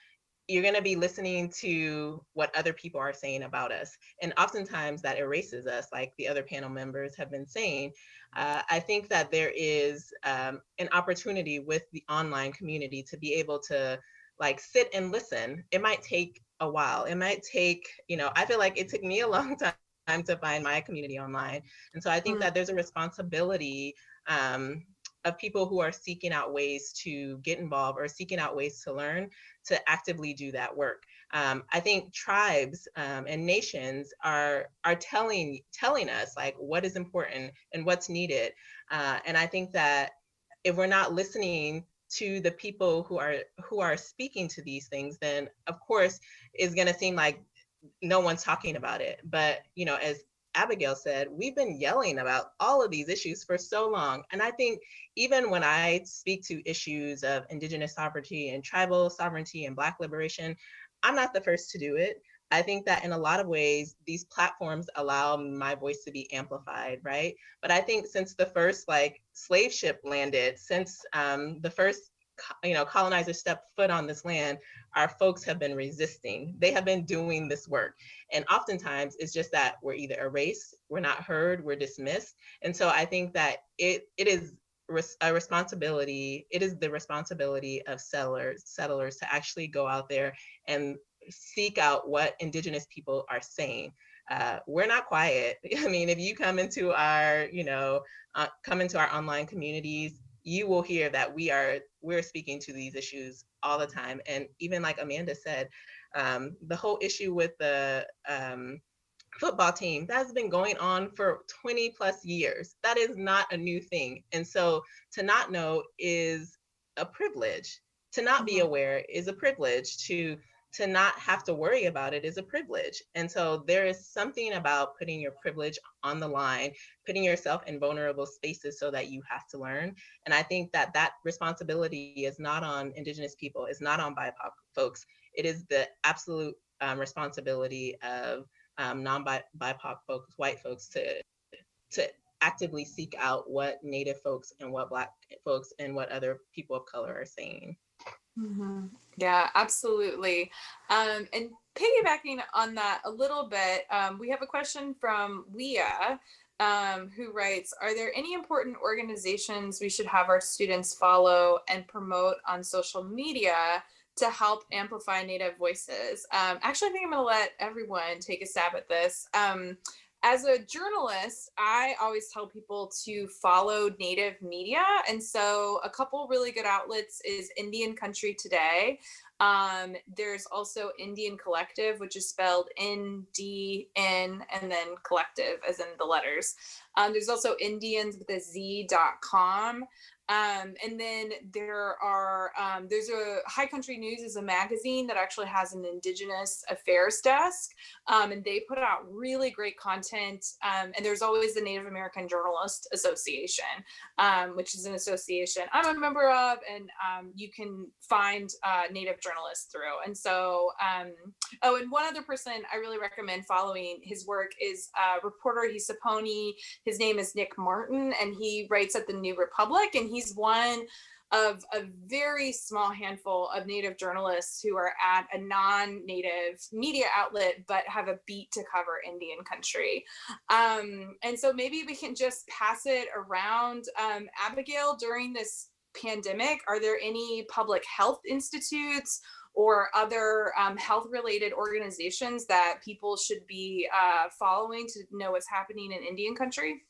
you're going to be listening to what other people are saying about us. And oftentimes that erases us, like the other panel members have been saying. I think that there is an opportunity with the online community to be able to like sit and listen. It might take a while. It might take, you know, I feel like it took me a long time to find my community online. And so I think that there's a responsibility of people who are seeking out ways to get involved or seeking out ways to learn to actively do that work. I think tribes and nations are telling us like what is important and what's needed. And I think that if we're not listening to the people who are speaking to these things, then of course it's going to seem like no one's talking about it. But, you know, as Abigail said, we've been yelling about all of these issues for so long. And I think even when I speak to issues of Indigenous sovereignty and tribal sovereignty and Black liberation, I'm not the first to do it. I think that in a lot of ways, these platforms allow my voice to be amplified, right? But I think since the first like slave ship landed, since the first colonizers stepped foot on this land, our folks have been resisting. They have been doing this work. And oftentimes it's just that we're either erased, we're not heard, we're dismissed. And so I think that it is a responsibility. It is the responsibility of settlers to actually go out there and seek out what Indigenous people are saying. We're not quiet. I mean, if you come into our, online communities, you will hear that we're speaking to these issues all the time. And even like Amanda said, the whole issue with the football team, that's been going on for 20 plus years. That is not a new thing. And so to not know is a privilege. To not be aware is a privilege. To not have to worry about it is a privilege. And so there is something about putting your privilege on the line, putting yourself in vulnerable spaces so that you have to learn. And I think that responsibility is not on Indigenous people, it's not on BIPOC folks. It is the absolute responsibility of non-BIPOC folks, white folks, to actively seek out what Native folks and what Black folks and what other people of color are saying. Mm-hmm. Yeah, absolutely. And piggybacking on that a little bit, we have a question from Leah, who writes, are there any important organizations we should have our students follow and promote on social media to help amplify Native voices? Actually, I think I'm going to let everyone take a stab at this. As a journalist, I always tell people to follow Native media. And so a couple really good outlets is Indian Country Today. There's also Indian Collective, which is spelled NDN and then collective as in the letters. There's also indians.com. And then there's a High Country News is a magazine that actually has an Indigenous affairs desk, and they put out really great content. And there's always the Native American Journalist Association, which is an association I'm a member of, and you can find Native journalists through. And so, and one other person I really recommend following his work is a reporter. He's Saponi. His name is Nick Martin, and he writes at the New Republic, and he's one of a very small handful of Native journalists who are at a non-Native media outlet, but have a beat to cover Indian country. And so maybe we can just pass it around. Abigail, during this pandemic, are there any public health institutes or other health-related organizations that people should be following to know what's happening in Indian country?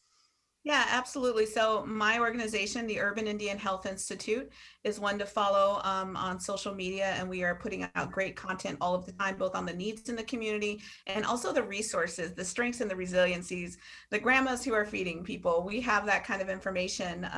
Yeah, absolutely. So my organization, the Urban Indian Health Institute, is one to follow on social media, and we are putting out great content all of the time, both on the needs in the community and also the resources, the strengths and the resiliencies, the grandmas who are feeding people. We have that kind of information.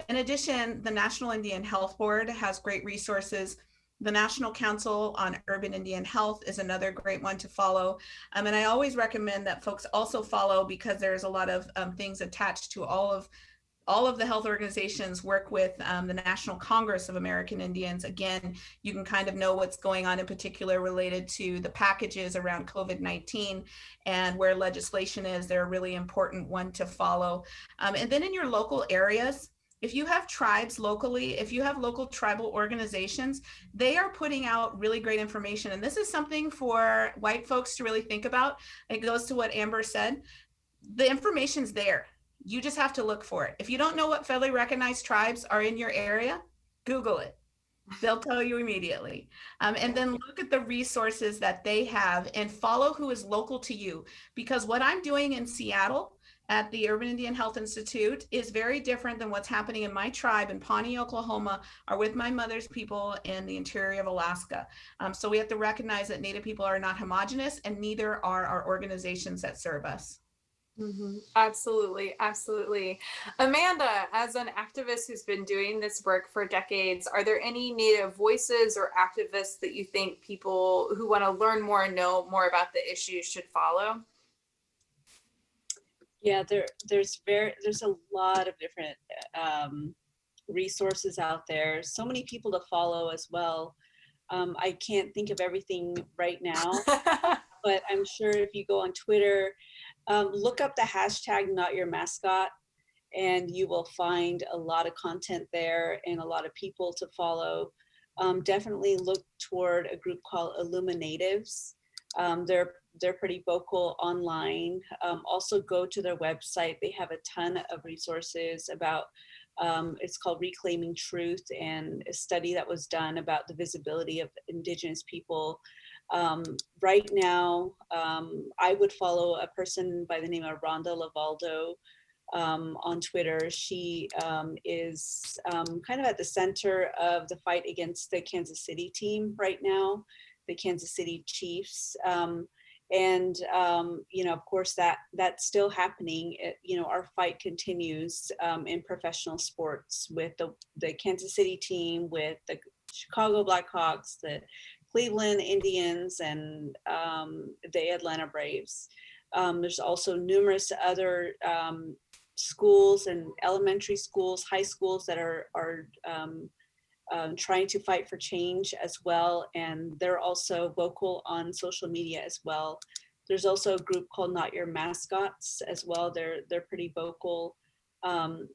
In addition, the National Indian Health Board has great resources. The National Council on Urban Indian Health is another great one to follow. And I always recommend that folks also follow, because there's a lot of things attached to all of the health organizations work with the National Congress of American Indians. Again, you can kind of know what's going on in particular related to the packages around COVID-19 and where legislation is. They're a really important one to follow. And then in your local areas, if you have tribes locally, if you have local tribal organizations, they are putting out really great information. And this is something for white folks to really think about. It goes to what Amber said. The information's there. You just have to look for it. If you don't know what federally recognized tribes are in your area, Google it. They'll tell you immediately. And then look at the resources that they have and follow who is local to you. Because what I'm doing in Seattle at the Urban Indian Health Institute is very different than what's happening in my tribe in Pawnee, Oklahoma, or with my mother's people in the interior of Alaska. So we have to recognize that Native people are not homogenous, and neither are our organizations that serve us. Mm-hmm. Absolutely. Absolutely. Amanda, as an activist who's been doing this work for decades, are there any Native voices or activists that you think people who want to learn more and know more about the issue should follow? Yeah, there's a lot of different resources out there. So many people to follow as well. I can't think of everything right now, but I'm sure if you go on Twitter, look up the hashtag #NotYourMascot, and you will find a lot of content there and a lot of people to follow. Definitely look toward a group called Illuminatives. They're pretty vocal online. Also go to their website. They have a ton of resources about, it's called Reclaiming Truth, and a study that was done about the visibility of Indigenous people. Right now, I would follow a person by the name of Rhonda Lavaldo on Twitter. She is kind of at the center of the fight against the Kansas City team right now, the Kansas City Chiefs. You know, of course, that's still happening. You know, our fight continues in professional sports with the Kansas City team, with the Chicago Blackhawks, the Cleveland Indians, and the Atlanta Braves. There's also numerous other schools and elementary schools, high schools that are trying to fight for change as well. And they're also vocal on social media as well. There's also a group called Not Your Mascots as well. They're pretty vocal.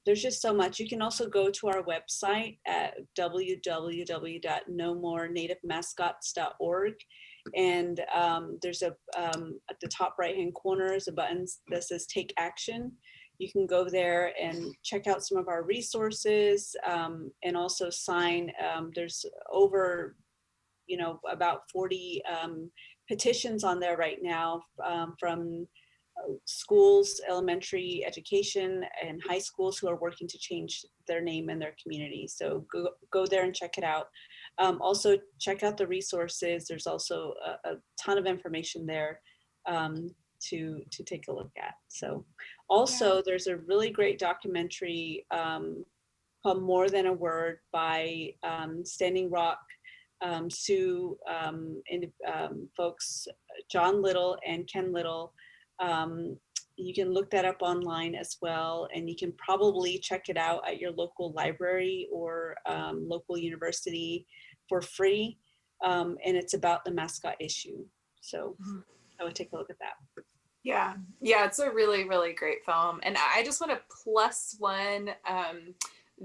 There's just so much. You can also go to our website at www.nomorenativemascots.org. And there's at the top right-hand corner is a button that says Take Action. You can go there and check out some of our resources, and also sign. There's over, you know, about 40 petitions on there right now from schools, elementary education, and high schools who are working to change their name and their community. So go there and check it out. Also check out the resources. There's also a ton of information there to take a look at. So also there's a really great documentary called More Than a Word by Standing Rock Sioux and folks, John Little and Ken Little. You can look that up online as well, and you can probably check it out at your local library or local university for free. And it's about the mascot issue. So I would take a look at that. Yeah, it's a really, really great film. And I just want to plus one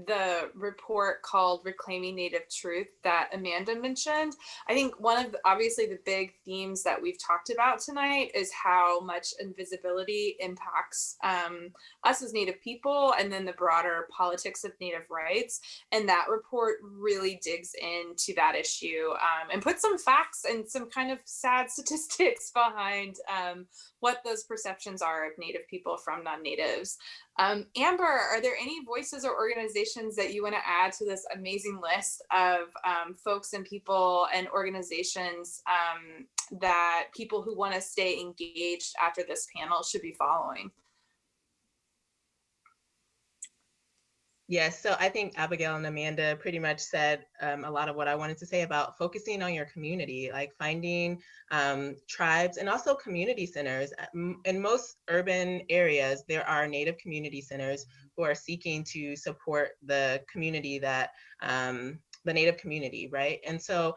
the report called Reclaiming Native Truth that Amanda mentioned. I think one of obviously the big themes that we've talked about tonight is how much invisibility impacts us as Native people, and then the broader politics of Native rights. And that report really digs into that issue and puts some facts and some kind of sad statistics behind what those perceptions are of Native people from non-Natives. Amber, are there any voices or organizations that you want to add to this amazing list of folks and people and organizations that people who want to stay engaged after this panel should be following? Yes, so I think Abigail and Amanda pretty much said a lot of what I wanted to say about focusing on your community, like finding tribes and also community centers. In most urban areas, there are Native community centers who are seeking to support the community that, the Native community, right? And so,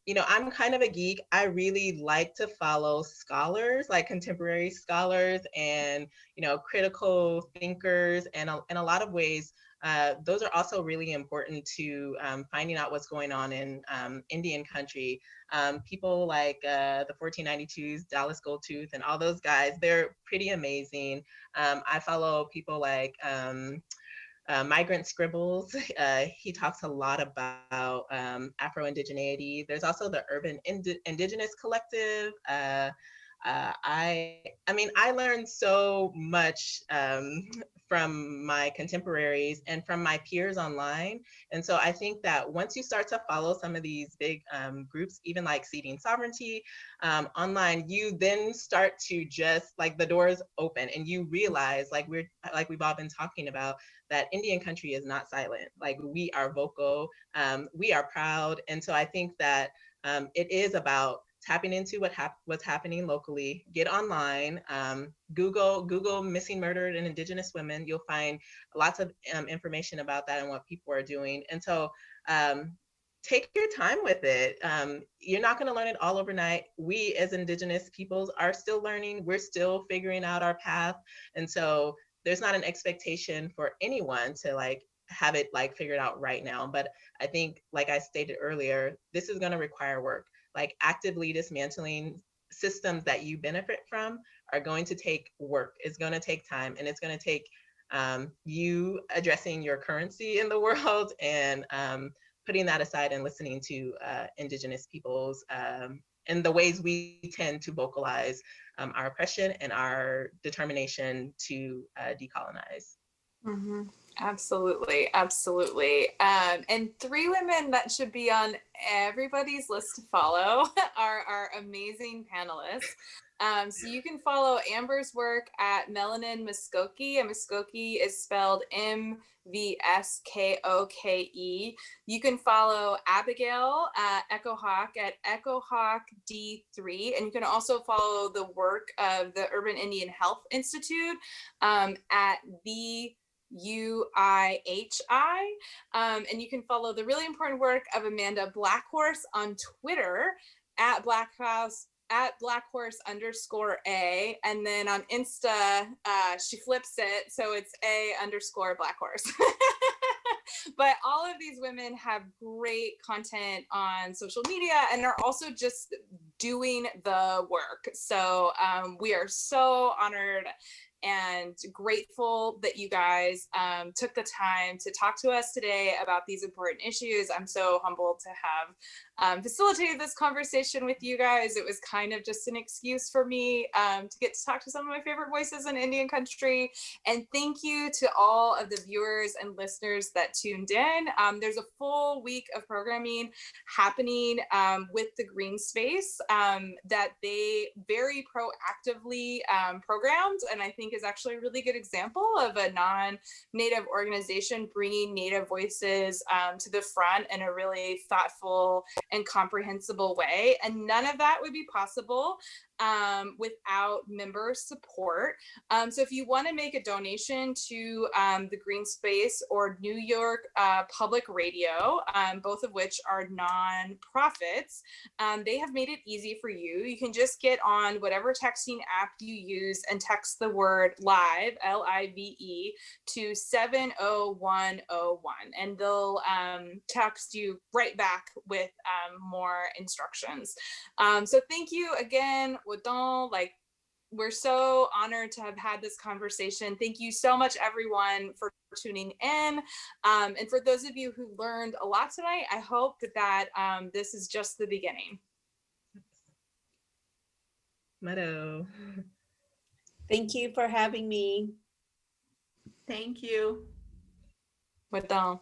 you know, I'm kind of a geek. I really like to follow scholars, like contemporary scholars and, you know, critical thinkers. And in a lot of ways, those are also really important to finding out what's going on in Indian country. People like the 1492s, Dallas Goldtooth, and all those guys, they're pretty amazing. I follow people like Migrant Scribbles. He talks a lot about Afro-Indigeneity. There's also the Urban Indigenous Collective. I mean, I learned so much from my contemporaries and from my peers online. And so I think that once you start to follow some of these big groups, even like Seeding Sovereignty online, you then start to just like the doors open and you realize, like we've all been talking about, that Indian country is not silent. Like we are vocal, we are proud. And so I think that it is about tapping into what's happening locally. Get online, Google missing, murdered, and Indigenous women. You'll find lots of information about that and what people are doing. And so take your time with it. You're not going to learn it all overnight. We as Indigenous peoples are still learning. We're still figuring out our path. And so there's not an expectation for anyone to like have it like figured out right now. But I think, like I stated earlier, this is going to require work. Like actively dismantling systems that you benefit from are going to take work. It's going to take time, and it's going to take you addressing your currency in the world and putting that aside and listening to Indigenous peoples and the ways we tend to vocalize our oppression and our determination to decolonize. Mm-hmm. Absolutely, absolutely. And three women that should be on everybody's list to follow are our amazing panelists. So you can follow Amber's work at Melanin Muskoke, and Muskoke is spelled Mvskoke. You can follow Abigail Echo Hawk at Echo Hawk D3, and you can also follow the work of the Urban Indian Health Institute at the UIHI. And you can follow the really important work of Amanda Blackhorse on Twitter at Blackhorse_A. And then on Insta, she flips it. So it's A_Blackhorse. But all of these women have great content on social media and are also just doing the work. So we are so honored and grateful that you guys took the time to talk to us today about these important issues. I'm so humbled to have facilitated this conversation with you guys. It was kind of just an excuse for me to get to talk to some of my favorite voices in Indian country. And thank you to all of the viewers and listeners that tuned in. There's a full week of programming happening with the Green Space that they very proactively programmed, and I think is actually a really good example of a non-Native organization bringing Native voices to the front in a really thoughtful and comprehensible way. And none of that would be possible without member support. So if you want to make a donation to the Green Space or New York Public Radio, both of which are non-profits, they have made it easy for you. You can just get on whatever texting app you use and text the word live, LIVE, to 70101, and they'll text you right back with more instructions. So thank you again, Wadon. Like, we're so honored to have had this conversation. Thank you so much, everyone, for tuning in. And for those of you who learned a lot tonight, I hope that this is just the beginning. Meadow. Thank you for having me. Thank you. Wadon.